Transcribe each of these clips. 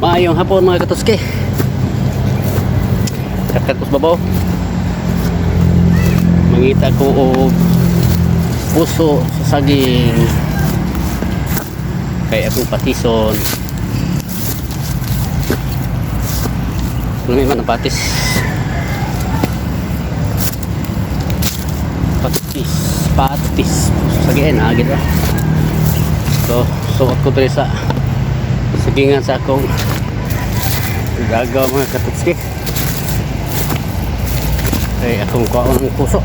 Maayong hapon mga katuski. Kakat ko sa babaw. Mangita ko og puso sa saging. Kaya akong patison. Lumay man ang patis. Patis. Sagihin ha, gitu. So, suot ko dito sa sagingan sa akong gagaw mga katutski. Ay, akong kuha ng puso.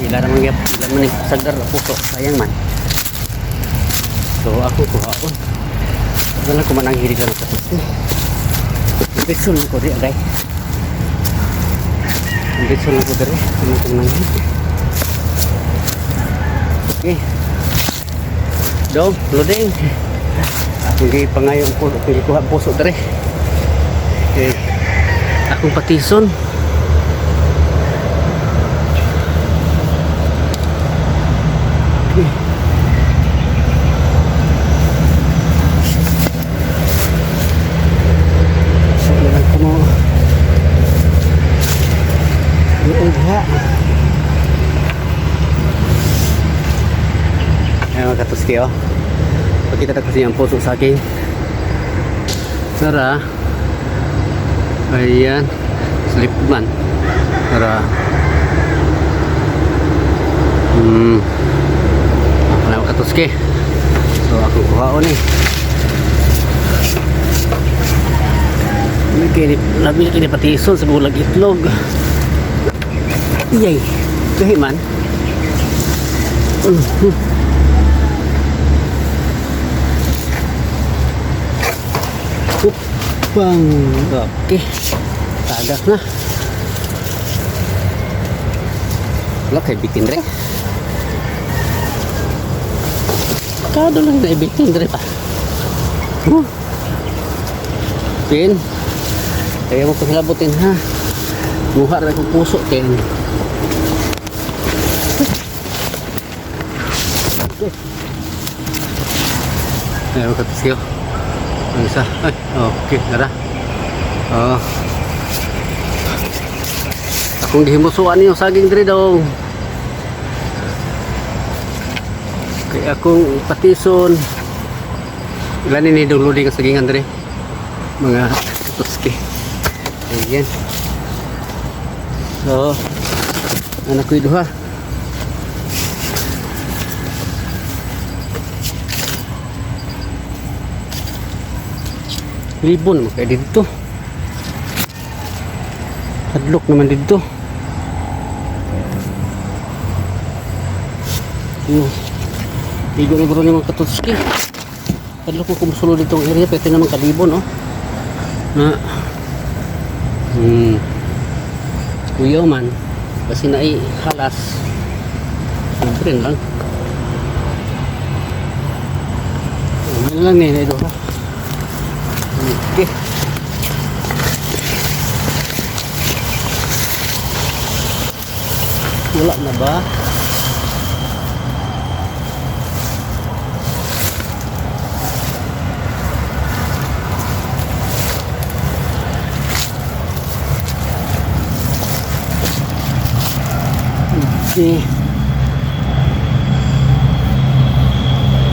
Ilan naman yung sagar na puso. Sayang man. So, ako kuha ko. Ito lang kumanang hilig lang katutski. Bitsun ko rin, agay. Bitsun ko rin. Kumanang hilig. Okay. Dog, loading. Hindi pangayong po, hindi kuha puso dere. Okay. Akong patison. Okay. Lang ko mo. Iugha. Ayan mga katuski oh. Pakita na kasi ang puso sa akin. Tara. Ayan. Slip man. Tara. Alam katuski. So ako kuhaon eh. Labi kini patison sa bulag itlog. Iyay. Kahiman. Bang, oke, tagas na. Wala kayo bikin dre. Kado lang na ibitin dre pa. Pin. Kaya mo pahilabutin ha. Muha na kong puso kin. Ayan ko siyo. Ang isa. Ay, okay, nara. Akong gihimusuan niyo saging diri daw. Kaya akong patison. Ilan ni downloading ang sagingan diri. Mga katuski. Ayan. So, anak ko iduha. Ribon naman kayo dito. Hadlok naman dito. Igo na bro naman katutski. Hadlok mo kumusulo dito ang area. Pwede naman kalibon oh. Na kuyaw man. Kasi na halas. Siyempre lang. Ano lang eh. Ito ha. Okay. Wala na ba? Okay.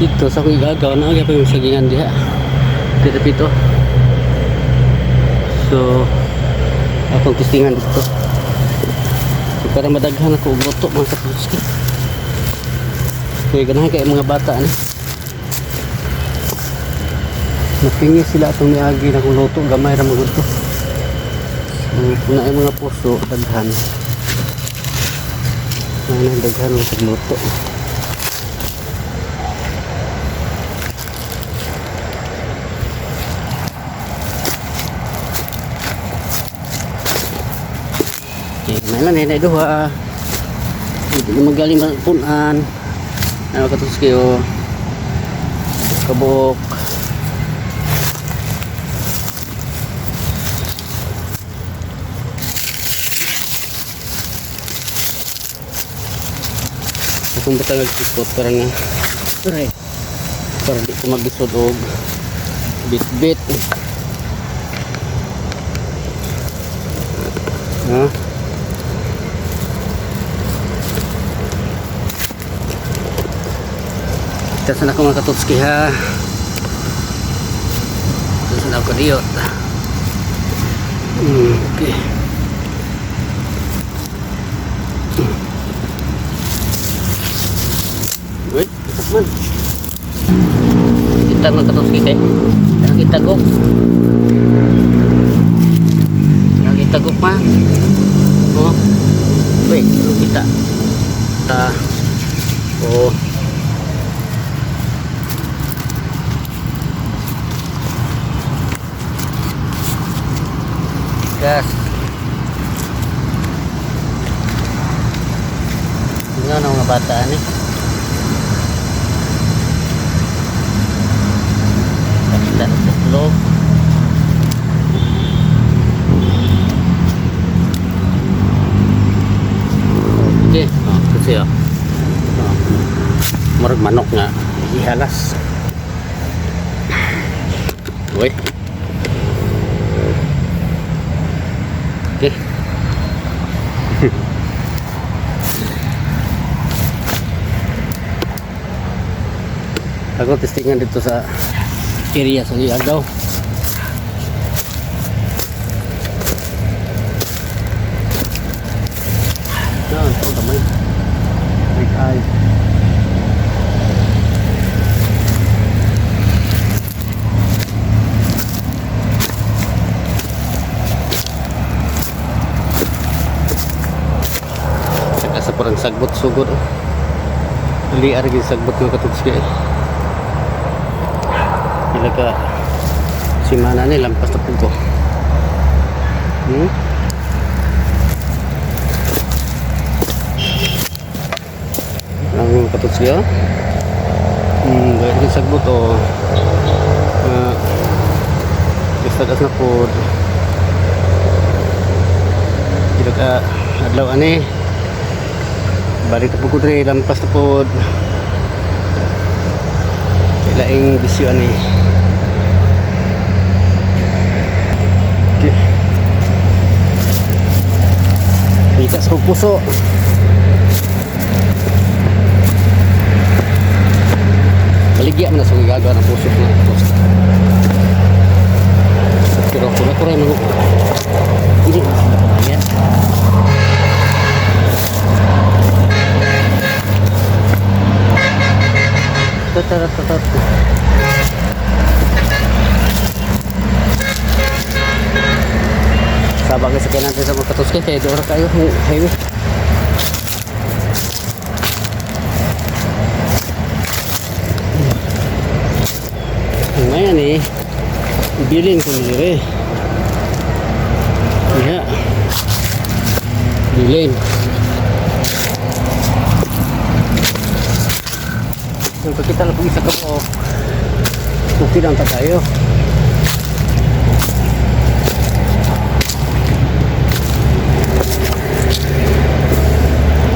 Dito sa akong igagaw na agad pa yung sagingan diha. Dito pito. So, akong testingan dito. So, para madaghan ako luto mga katuski. Kaya ganahan kayo mga bata na. Napingi sila itong niagi na kung luto. Gamay na mga ito. So, puna yung mga puso, daghan. Daghan ng pagluto. Nailan na duha. Hindi magaling punan. Ano katus kayo? Kabok. Kung batang nagsikot parang para di ko magisod og Bit-bit. Kita sana ko mga katutski ha. Kita sana ko diyot. Okay. Wait, man. Kita mga katutski kay. Kita gok. Kita gok pa. Oh. Wait, kita. Oh. Gas. Ini ano mga bata ni? Kapitan sa loob. Okay, kasi marag manok nga ihalas. Wait. Okay. Ako testingan dito sa area sa Liagaw. Ito damay. Ay. Sa parang sagbot sugod liar gid sagbot ng katutski ila ka simana ni lampas na pugo ang katutski gaya gid sagbot o isagas na pod ila ka adlaw ani balik na po ko rin, lampas na po kailaing bisyo ani okay. Ikas ko puso baligya mo na sa gagawa ng puso na post pero kura-kura yung mga hindi yan tatat sabang sa kanan sa mga katutski kaya doon kayo highway ngayon bilin ko nire ya bilin pag kita lang isa ka po okay lang tayo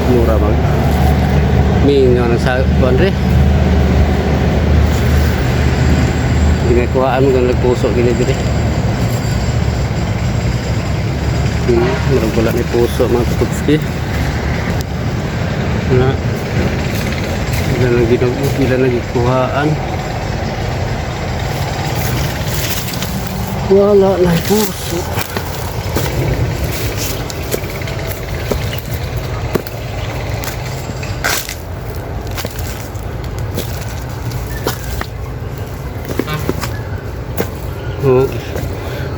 mura mag may nga sa bandre hindi nga kuhaan mo ganang puso ginibiri marang wala ni puso mga katutski na Bila nagikuhaan wala na puso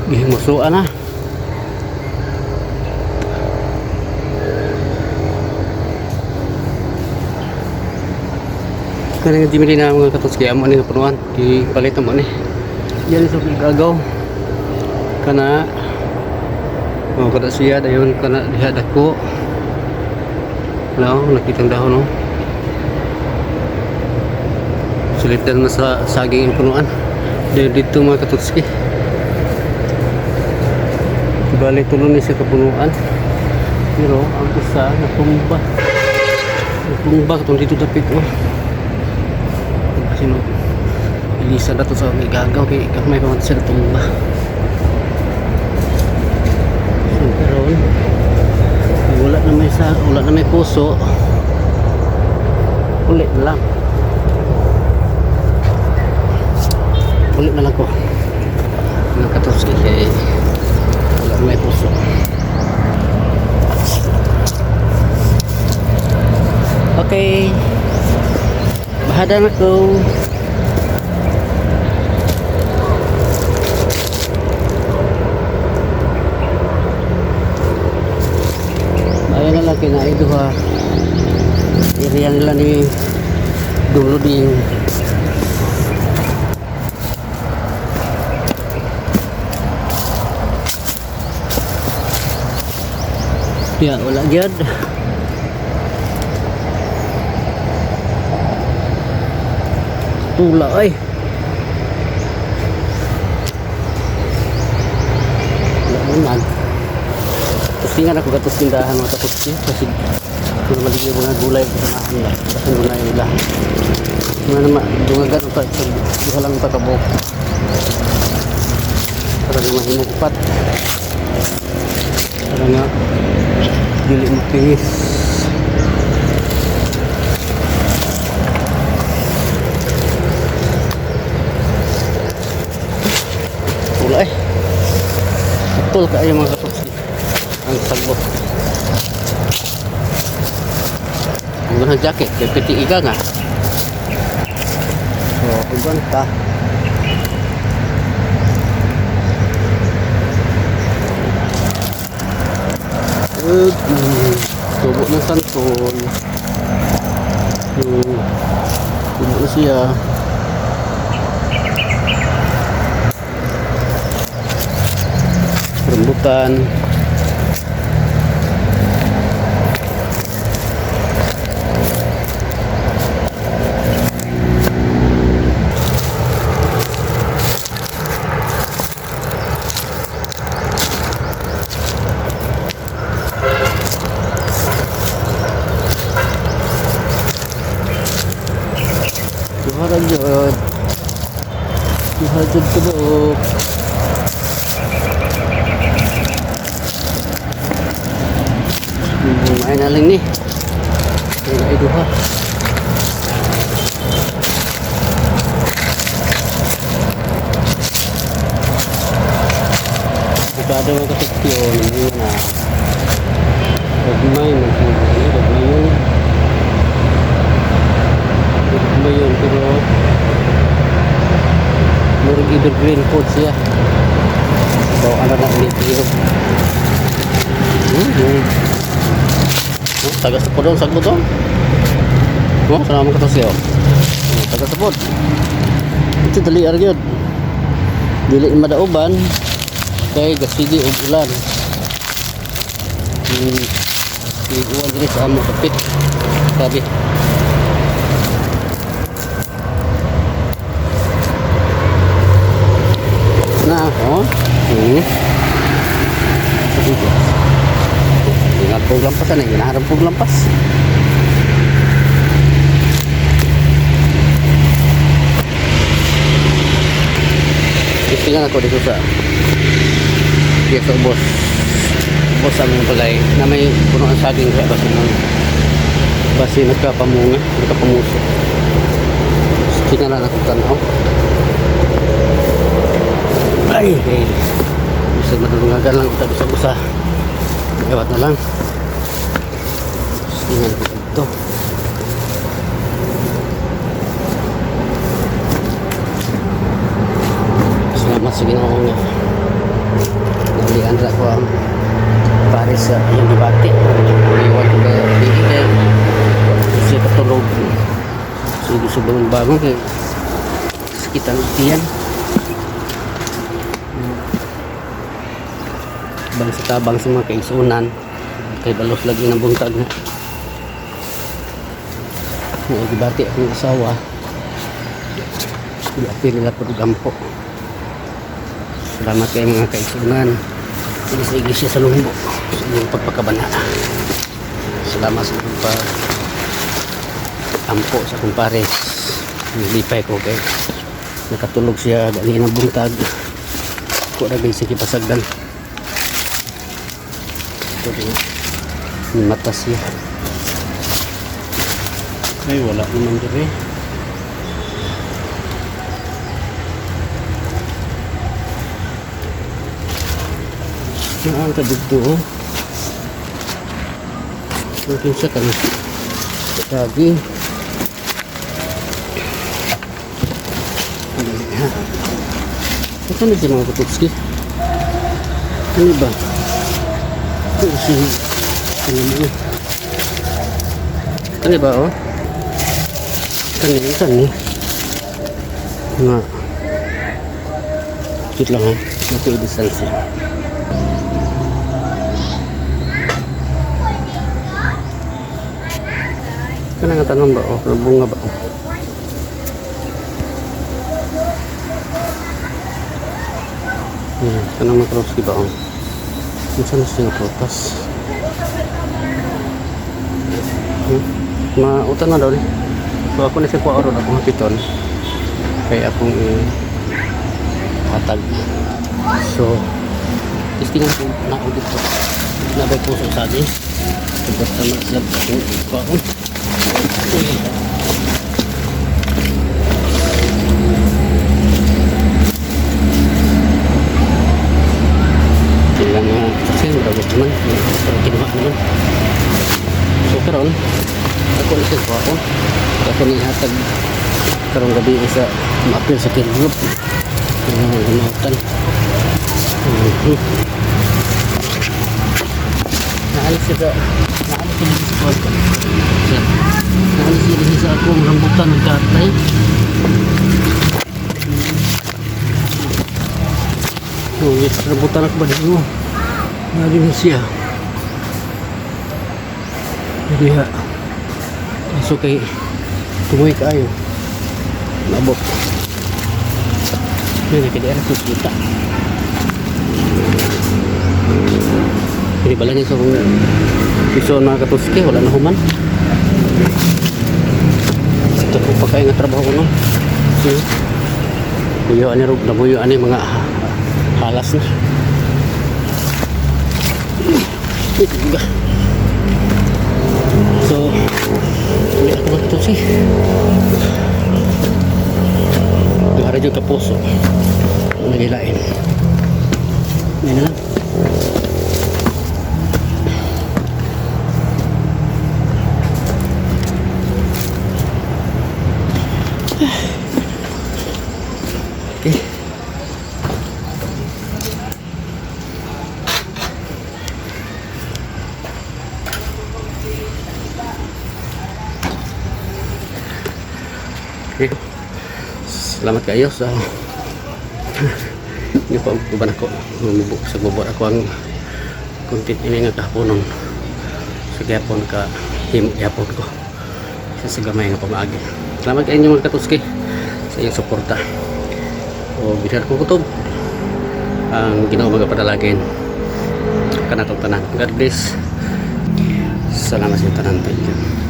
gihimusuan na kanang dimili na mga katutski amo ni punuan di palit mo ni yan sa gagaw kana kada siya dayon kana diha dako no nakitang dahon no sulitan na sa saging punuan dito mga katutski balik tulo ni sa kapunuan pero ang isa natumba katong dito dapit sino bilisan na to sa may gagaw kay may pamatay sa tumba. So karon wala na may puso, ulit na lang ko nakatos kay wala na may puso. Okay, bahada na ko. Ayan na lang kinaido ha. Area nila ni Duluding. Ya, wala gyud. Tula ay. Wala naman. Tingnan ako gatos tindahan mga kapatid kasi kung maligay mga gulay sa sanahan lang kasi gulay nila mga naman dungagan pa duha lang patabok para nga mahimupat para nga dili mapingis. Wala betul kayo mga kapatid ang sagbot. Ang jacket kay piti iga nga. So, ugan ta. Tubo ng santol. Tubo na siya. Rambutan. Hajud kedok. Main aling ni. Ini dua. Kita ada orang kecil ni mana. Bermain pero murag evergreen food siya. So ano na ulit yun. Taga sa podong sagbot dong. Sana mo katos siya. Taga sa pod. Ito dali argyod. Dili madauban kay gasigi og ulan. Uwan diri sa amo kapit. Sabi. Nah, ingat po lampasan eh, hinaharap po lampas. Tingnan ako dito sa boss ang balay na may puno ang saging kaya basi nagkapamuso. Tingnan ako tanaw. Ay, bisa madulungagan lang kita bisa lewat na lang. Tingnan ko dito. Salamat sa Ginoo nga nalian ko ang Paris sa iyang dibati. Iwan ko kaya bigay kasi patulog. Sige sa bangon kay sakitan tiyan. Bang sa tabang sa mga kaisunan kay balos lagi ng buntag na gibati akong asawa i-apil nila po gampo. Salamat kay mga kaisunan sa iglesia sa Lumbo sa inyong pagpakabanala. Salamat sa pagpampo sa kumpares nilipay ko kay nakatulog siya galing ng buntag ko na guys sige pasagdan ito din mata siya ay wala naman dire ang kadugto oh mungkin siya kan daging ano din mga Katupski? Ano ba? Ano si ano mo? Ano ba oh? Kani nga kit lang ha nato i-distansya kana nga tanong ba oh bunga ba oh kanang Katupski ba oh minsan na siya protas mautan na daw ni so ako na siya kuha ron akong hapiton kaya akong hatag so testingan ko na ako dito nabay puso sa akin basta maslab akong kuha ko kailan na kasi marabot naman pero kinuha naman so karon ako na siya kuha ko ako na ihatag karong gabi sa ma-appeal sa kirgroup gumautan naalis siya naalis siya sa kuha ko naalis siya sa akong rambutan ng katay yes, rambutan ako ba dito nari na siya jadi ha so kay tumoy kaayo nabot yun kaya na kita hindi pala niya sa kung piso na Katupski wala na human ito po pa kaya nga trabaho ko no buyuan ni Rob nabuyuan ni mga halas na so hindi ako Katupski gara juga puso nagilain yan na lang okay okay salamat kayo sa hindi pa uban ako sa bubor ako ang content ini nga kapunon sa gapon ka himyapon ko sa gamay nga pamaagi salamat kayo mga Katupski sa iyong suporta o binar ko kutob ang Ginoo magapadalagin kanatong tanan God bless salamat sa tanan tayo